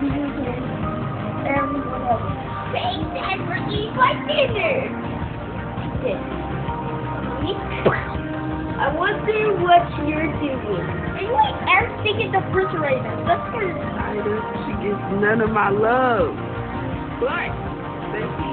Everyone else. Hey, Dad, we're eating my dinner. This week, I wonder what you're doing. Are you eating everything in the refrigerator? Let's go. Ida, she gets none of my love. But, thank you.